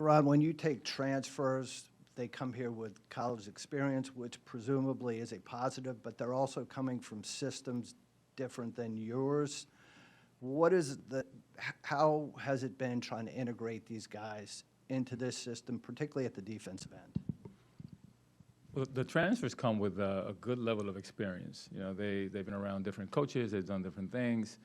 Ron, when you take transfers, they come here with college experience, which presumably is a positive, but they're also coming from systems different than yours. How has it been trying to integrate these guys into this system, particularly at the defensive end? Well, the transfers come with a good level of experience. You know, they've been around different coaches, they've done different things,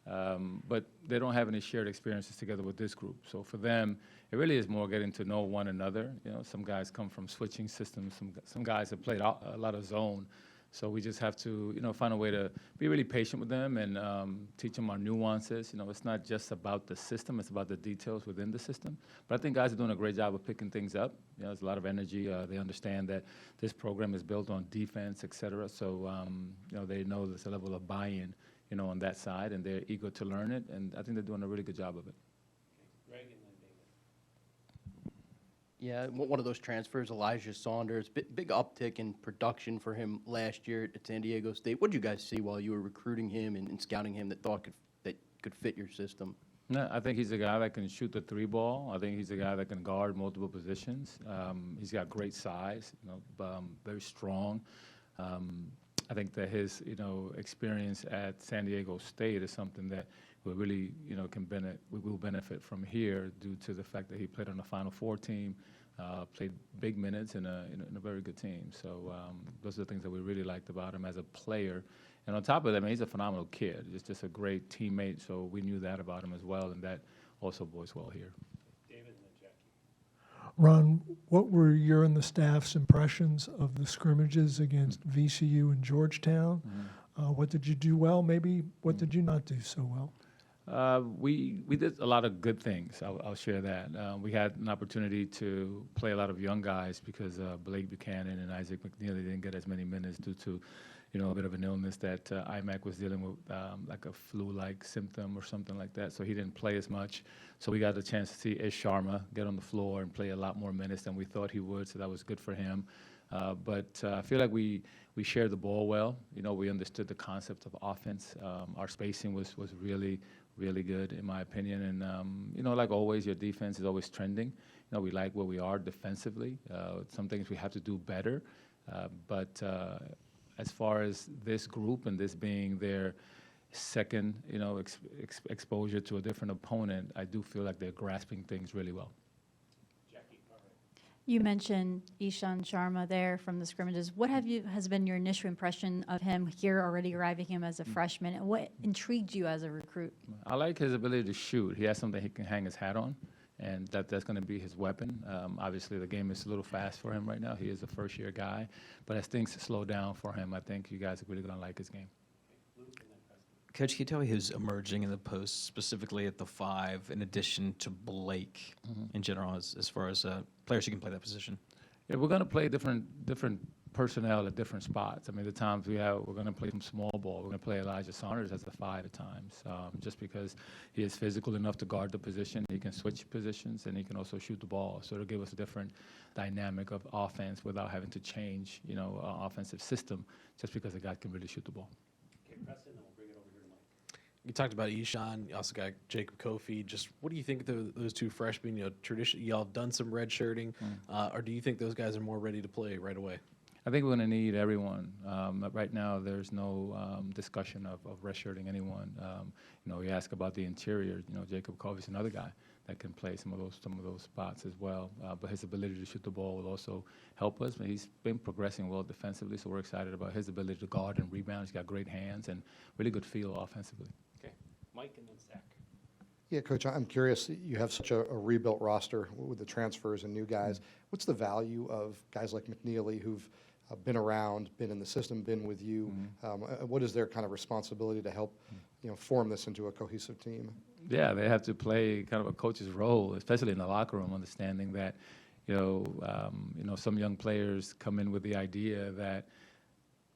but they don't have any shared experiences together with this group. So for them, it really is more getting to know one another. You know, some guys come from switching systems, some guys have played a lot of zone. So we just have to, you know, find a way to be really patient with them and teach them our nuances. You know, it's not just about the system, it's about the details within the system. But I think guys are doing a great job of picking things up. You know, there's a lot of energy. They understand that this program is built on defense, et cetera. So, you know, they know there's a level of buy-in, you know, on that side, and they're eager to learn it. And I think they're doing a really good job of it. Greg and then David. Yeah, one of those transfers, Elijah Saunders, big uptick in production for him last year at San Diego State. What did you guys see while you were recruiting him and scouting him that could fit your system? No, I think he's a guy that can shoot the three ball. I think he's a guy that can guard multiple positions. He's got great size, you know, very strong. I think that his, you know, experience at San Diego State is something that we really, you know, we will benefit from here due to the fact that he played on the Final Four team, played big minutes in a very good team. So those are the things that we really liked about him as a player. And on top of that, I mean, he's a phenomenal kid. He's just a great teammate, so we knew that about him as well, and that also bodes well here. David and then Jackie. Ron, what were your and the staff's impressions of the scrimmages against VCU and Georgetown? Mm-hmm. What did you do well? Maybe what did you not do so well? We did a lot of good things. I'll share that. We had an opportunity to play a lot of young guys because Blake Buchanan and Isaac McNeely didn't get as many minutes due to, you know, a bit of an illness that IMAC was dealing with, like a flu-like symptom or something like that. So he didn't play as much. So we got a chance to see Ish Sharma get on the floor and play a lot more minutes than we thought he would. So that was good for him. But I feel like we shared the ball well. You know, we understood the concept of offense. Our spacing was really good, in my opinion. And, you know, like always, your defense is always trending. You know, we like where we are defensively. Some things we have to do better. But as far as this group and this being their second, you know, exposure to a different opponent, I do feel like they're grasping things really well. Jackie, all right. You mentioned Ishan Sharma there from the scrimmages. What has been your initial impression of him here, already arriving him as a freshman, and what intrigued you as a recruit? I like his ability to shoot. He has something he can hang his hat on, and that's going to be his weapon. Obviously, the game is a little fast for him right now. He is a first-year guy, but as things slow down for him, I think you guys are really going to like his game. Coach, can you tell me who's emerging in the post, specifically at the 5, in addition to Blake in general, as far as players who can play that position? Yeah, we're going to play different personnel at different spots. I mean, the times we're going to play some small ball. We're going to play Elijah Saunders as a 5 at times, just because he is physical enough to guard the position. He can switch positions, and he can also shoot the ball. So it'll give us a different dynamic of offense without having to change, you know, our offensive system, just because the guy can really shoot the ball. Okay, Preston, then we'll bring it over here to Mike. You talked about Ishan. You also got Jacob Kofi. Just what do you think of those two freshmen? You know, traditionally, y'all done some redshirting, or do you think those guys are more ready to play right away? I think we're going to need everyone. Right now, there's no discussion of redshirting anyone. You know, you ask about the interior. You know, Jacob Kofi is another guy that can play some of those spots as well. But his ability to shoot the ball will also help us. He's been progressing well defensively, so we're excited about his ability to guard and rebound. He's got great hands and really good feel offensively. Okay, Mike and then Zach. Yeah, Coach, I'm curious, you have such a rebuilt roster with the transfers and new guys. What's the value of guys like McNeely who've been around, been in the system, been with you? What is their kind of responsibility to help, you know, form this into a cohesive team? Yeah, they have to play kind of a coach's role, especially in the locker room, understanding that, you know, some young players come in with the idea that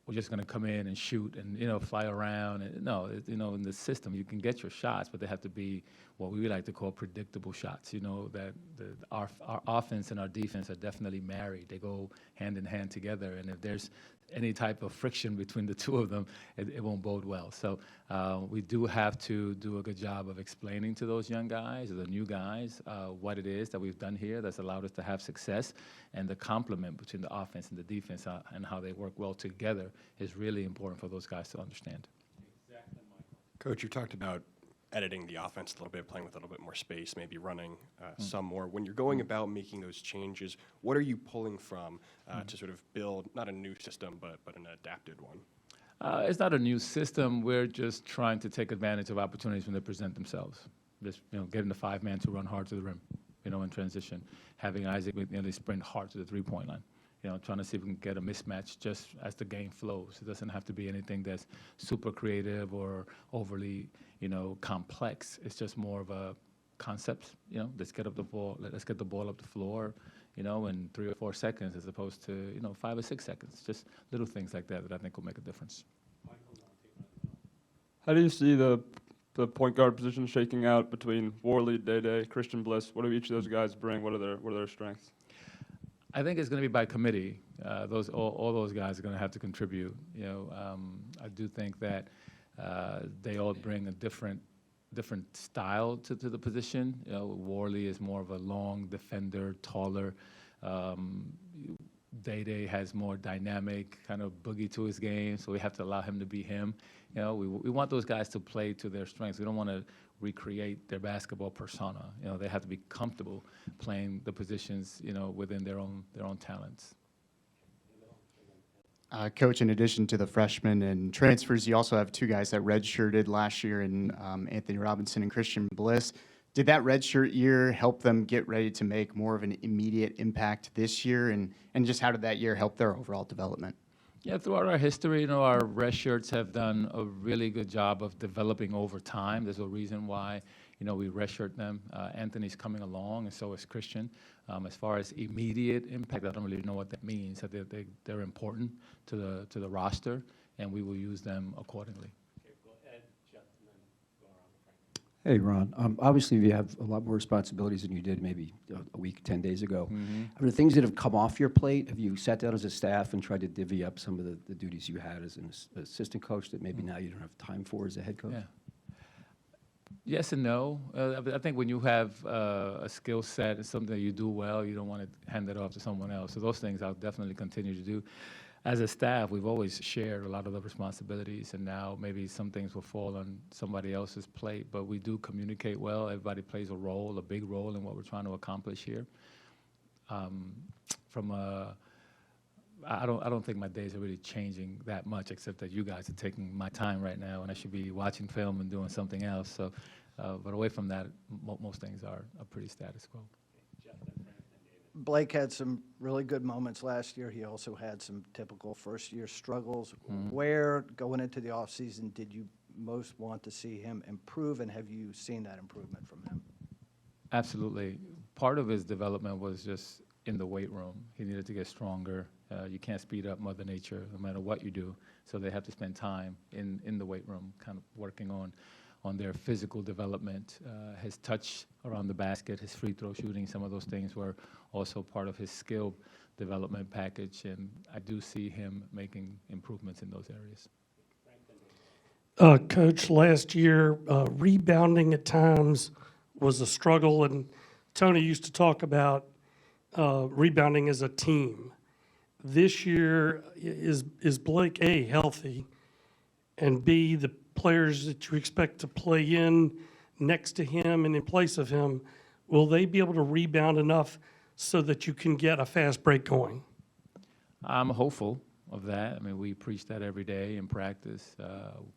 we're just going to come in and shoot and, you know, fly around. And no, you know, in the system, you can get your shots, but they have to be what we like to call predictable shots. You know, that our offense and our defense are definitely married. They go hand in hand together, and if there's any type of friction between the two of them, it won't bode well. So we do have to do a good job of explaining to those young guys, or the new guys, what it is that we've done here that's allowed us to have success, and the complement between the offense and the defense and how they work well together is really important for those guys to understand. Coach, you talked about editing the offense a little bit, playing with a little bit more space, maybe running some more. When you're going about making those changes, what are you pulling from to sort of build, not a new system, but an adapted one? It's not a new system. We're just trying to take advantage of opportunities when they present themselves. Just, getting the 5-man to run hard to the rim, in transition. Having Isaac McNeely sprint hard to the 3-point line. Trying to see if we can get a mismatch just as the game flows. It doesn't have to be anything that's super creative or overly, complex. It's just more of a concept. Let's get the ball up the floor, in 3 or 4 seconds as opposed to 5 or 6 seconds. Just little things like that I think will make a difference. How do you see the point guard position shaking out between Worley, Day, Christian Bliss? What do each of those guys bring? What are their strengths? I think it's going to be by committee. All those guys are going to have to contribute. I do think that they all bring a different style to the position. Worley is more of a long defender, taller. Day has more dynamic kind of boogie to his game, so we have to allow him to be him. We want those guys to play to their strengths. We don't want to recreate their basketball persona. They have to be comfortable playing the positions, within their own talents. Coach, in addition to the freshmen and transfers, you also have 2 guys that redshirted last year in Anthony Robinson and Christian Bliss. Did that redshirt year help them get ready to make more of an immediate impact this year? And just how did that year help their overall development? Yeah, throughout our history, our redshirts have done a really good job of developing over time. There's a reason why, we redshirt them. Anthony's coming along, and so is Christian. As far as immediate impact, I don't really know what that means. They're important to the roster, and we will use them accordingly. Hey, Ron. Obviously, you have a lot more responsibilities than you did maybe a week, 10 days ago. Mm-hmm. Are there things that have come off your plate? Have you sat down as a staff and tried to divvy up some of the duties you had as an assistant coach that maybe now you don't have time for as a head coach? Yeah. Yes and no. I think when you have a skill set and something that you do well, you don't want to hand it off to someone else. So those things I'll definitely continue to do. As a staff, we've always shared a lot of the responsibilities, and now maybe some things will fall on somebody else's plate, but we do communicate well. Everybody plays a role, a big role in what we're trying to accomplish here. I don't think my days are really changing that much, except that you guys are taking my time right now, and I should be watching film and doing something else. So, but away from that, most things are pretty status quo. Blake had some really good moments last year. He also had some typical first-year struggles. Mm-hmm. Where, going into the offseason, did you most want to see him improve, and have you seen that improvement from him? Absolutely. Part of his development was just in the weight room. He needed to get stronger. You can't speed up Mother Nature no matter what you do. So they have to spend time in the weight room kind of working on their physical development. His touch around the basket, his free throw shooting, some of those things were also part of his skill development package, and I do see him making improvements in those areas. Coach, last year, rebounding at times was a struggle, and Tony used to talk about rebounding as a team. This year, is Blake A, healthy, and B, the players that you expect to play in next to him and in place of him, will they be able to rebound enough so that you can get a fast break going? I'm hopeful of that. I mean, we preach that every day in practice,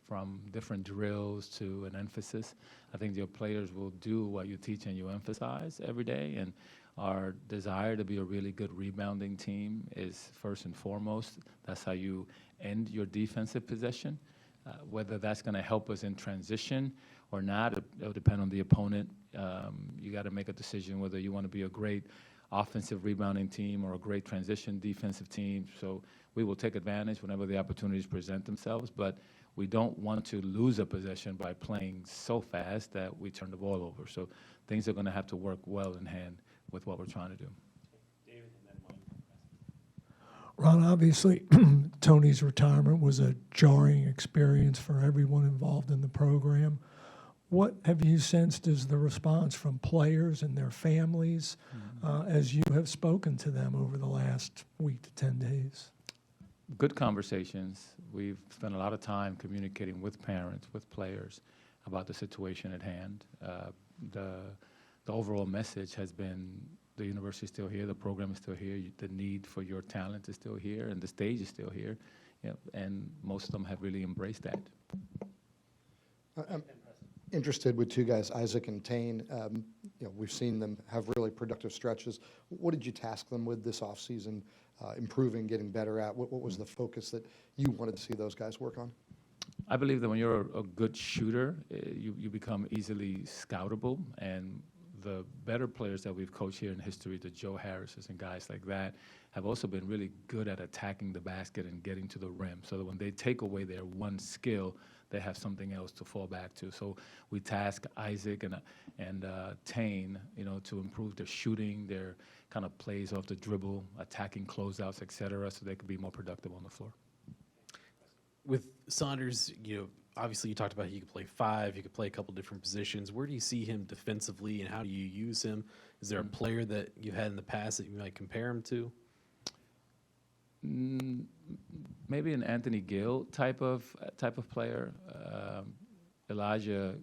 from different drills to an emphasis. I think your players will do what you teach and you emphasize every day, and our desire to be a really good rebounding team is first and foremost. That's how you end your defensive possession. Whether that's going to help us in transition or not, it'll depend on the opponent. You got to make a decision whether you want to be a great offensive rebounding team or a great transition defensive team. So we will take advantage whenever the opportunities present themselves, but we don't want to lose a possession by playing so fast that we turn the ball over. So things are going to have to work well in hand with what we're trying to do. Ron, obviously, Tony's retirement was a jarring experience for everyone involved in the program. What have you sensed is the response from players and their families as you have spoken to them over the last week to 10 days? Good conversations. We've spent a lot of time communicating with parents, with players about the situation at hand. The overall message has been the university is still here, the program is still here, the need for your talent is still here, and the stage is still here. Yep, and most of them have really embraced that. I'm interested with two guys, Isaac and Tane. We've seen them have really productive stretches. What did you task them with this offseason, improving, getting better at? What was the focus that you wanted to see those guys work on? I believe that when you're a good shooter, you become easily scoutable, and the better players that we've coached here in history, the Joe Harrises and guys like that, have also been really good at attacking the basket and getting to the rim, so that when they take away their one skill, they have something else to fall back to. So we task Isaac and Tane, to improve their shooting, their kind of plays off the dribble, attacking closeouts, et cetera, so they could be more productive on the floor. With Saunders, obviously you talked about he could play 5, he could play a couple different positions. Where do you see him defensively, and how do you use him? Is there a player that you've had in the past that you might compare him to? Maybe an Anthony Gill type of player. Elijah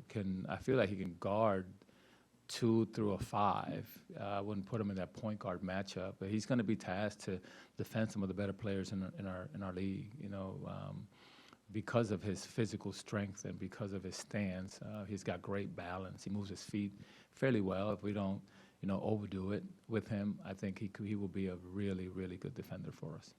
I feel like he can guard 2 through a 5. I wouldn't put him in that point guard matchup, but he's going to be tasked to defend some of the better players in our league. Because of his physical strength and because of his stance, he's got great balance. He moves his feet fairly well. If we don't, overdo it with him, I think he will be a really, really good defender for us.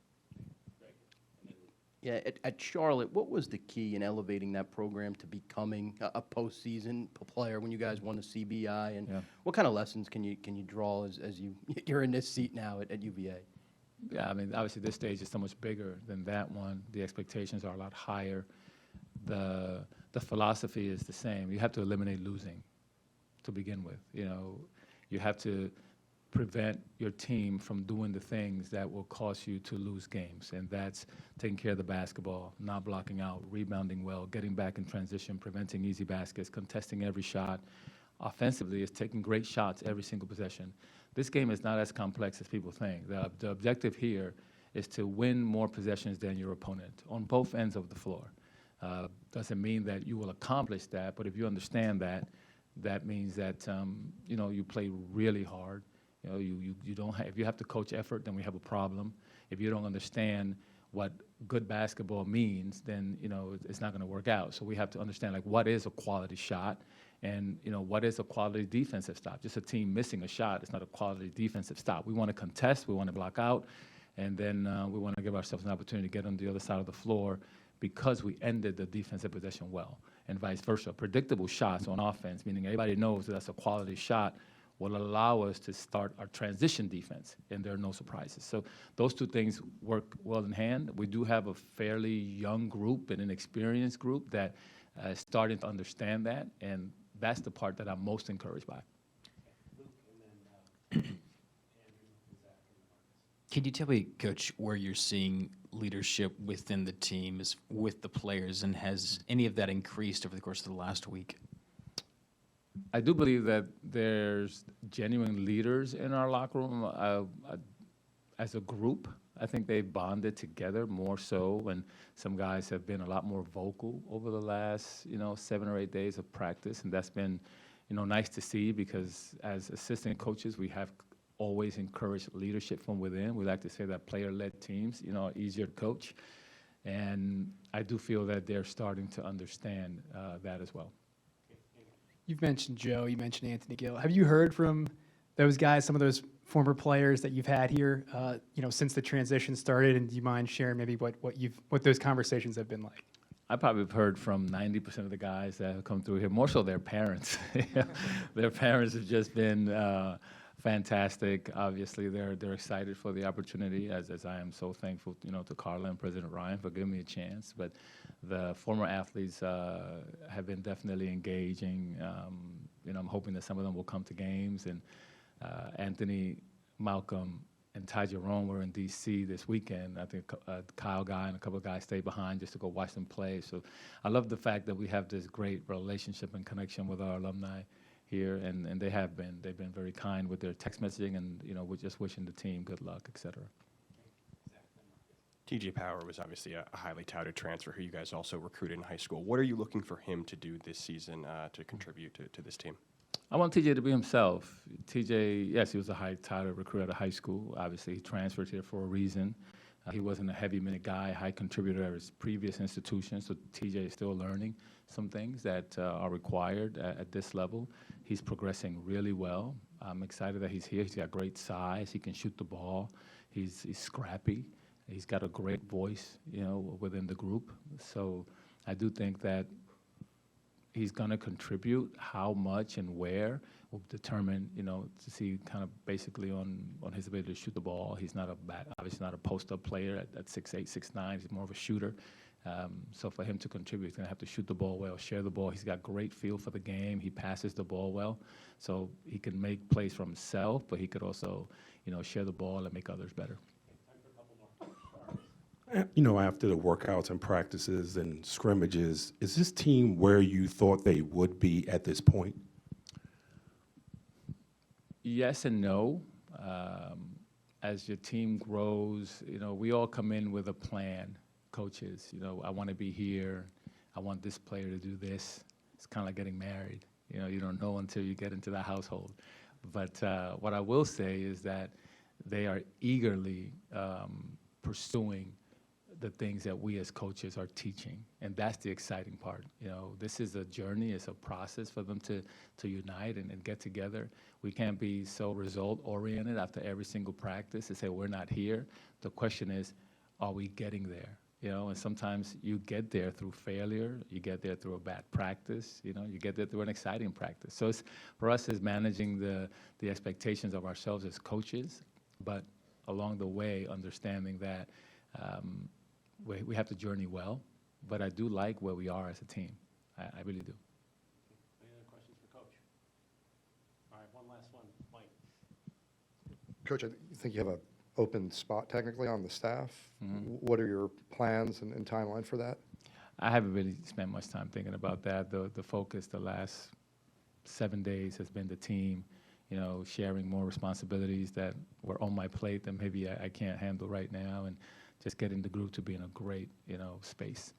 Yeah, at Charlotte, what was the key in elevating that program to becoming a postseason player when you guys won the CBI? And what kind of lessons can you draw as you're in this seat now at UVA? Yeah, I mean, obviously this stage is so much bigger than that one. The expectations are a lot higher. The philosophy is the same. You have to eliminate losing to begin with. You have to prevent your team from doing the things that will cause you to lose games, and that's taking care of the basketball, not blocking out, rebounding well, getting back in transition, preventing easy baskets, contesting every shot. Offensively, it's taking great shots every single possession. This game is not as complex as people think. The objective here is to win more possessions than your opponent on both ends of the floor. Doesn't mean that you will accomplish that, but if you understand that, that means that you play really hard. You don't if you have to coach effort, then we have a problem. If you don't understand what good basketball means, then it's not going to work out. So we have to understand what is a quality shot, and what is a quality defensive stop. Just a team missing a shot is not a quality defensive stop. We want to contest, we want to block out, and then we want to give ourselves an opportunity to get on the other side of the floor because we ended the defensive possession well, and vice versa. Predictable shots on offense, meaning everybody knows that that's a quality shot, will allow us to start our transition defense, and there are no surprises. So those two things work well in hand. We do have a fairly young group and an experienced group that is starting to understand that, and that's the part that I'm most encouraged by. Can you tell me, Coach, where you're seeing leadership within the team, with the players, and has any of that increased over the course of the last week? I do believe that there's genuine leaders in our locker room as a group. I think they've bonded together more so, and some guys have been a lot more vocal over the last 7 or 8 days of practice, and that's been nice to see, because as assistant coaches we have always encouraged leadership from within. We like to say that player-led teams are easier to coach, and I do feel that they're starting to understand that as well. You've mentioned Joe, you mentioned Anthony Gill. Have you heard from those guys, some of those former players that you've had here, since the transition started? And do you mind sharing maybe what those conversations have been like? I probably have heard from 90% of the guys that have come through here, more so their parents. Their parents have just been fantastic. Obviously, they're excited for the opportunity, as I am so thankful, to Carla and President Ryan for giving me a chance. But the former athletes have been definitely engaging. I'm hoping that some of them will come to games. And Anthony, Malcolm, and Ty Jerome were in D.C. this weekend. I think Kyle Guy and a couple of guys stayed behind just to go watch them play. So I love the fact that we have this great relationship and connection with our alumni here, and they've been very kind with their text messaging, and we're just wishing the team good luck, et cetera. TJ Power was obviously a highly touted transfer who you guys also recruited in high school. What are you looking for him to do this season to contribute to this team? I want TJ to be himself. TJ, yes, he was a high touted recruit out of high school. Obviously, he transferred here for a reason. He wasn't a heavy minute guy, high contributor at his previous institution, so TJ is still learning some things that are required at this level. He's progressing really well. I'm excited that he's here. He's got great size. He can shoot the ball. He's scrappy. He's got a great voice, within the group. So I do think that he's going to contribute. How much and where will determine, to see kind of basically on his ability to shoot the ball. He's not obviously not a post-up player at 6'8", 6'9". He's more of a shooter. So for him to contribute, he's going to have to shoot the ball well, share the ball. He's got great feel for the game. He passes the ball well. So he can make plays for himself, but he could also, share the ball and make others better. After the workouts and practices and scrimmages, is this team where you thought they would be at this point? Yes and no. As your team grows, we all come in with a plan, coaches. I want to be here. I want this player to do this. It's kind of like getting married. You don't know until you get into the household. But what I will say is that they are eagerly pursuing the things that we as coaches are teaching, and that's the exciting part. This is a journey, it's a process for them to unite and get together. We can't be so result-oriented after every single practice and say, we're not here. The question is, are we getting there? And sometimes you get there through failure, you get there through a bad practice, you get there through an exciting practice. So for us, it's managing the expectations of ourselves as coaches, but along the way, understanding that we have to journey well, but I do like where we are as a team. I really do. Any other questions for Coach? All right, one last one. Mike. Coach, I think you have an open spot technically on the staff. Mm-hmm. What are your plans and timeline for that? I haven't really spent much time thinking about that. The focus the last 7 days has been the team, sharing more responsibilities that were on my plate that maybe I can't handle right now, and just getting the group to be in a great, space.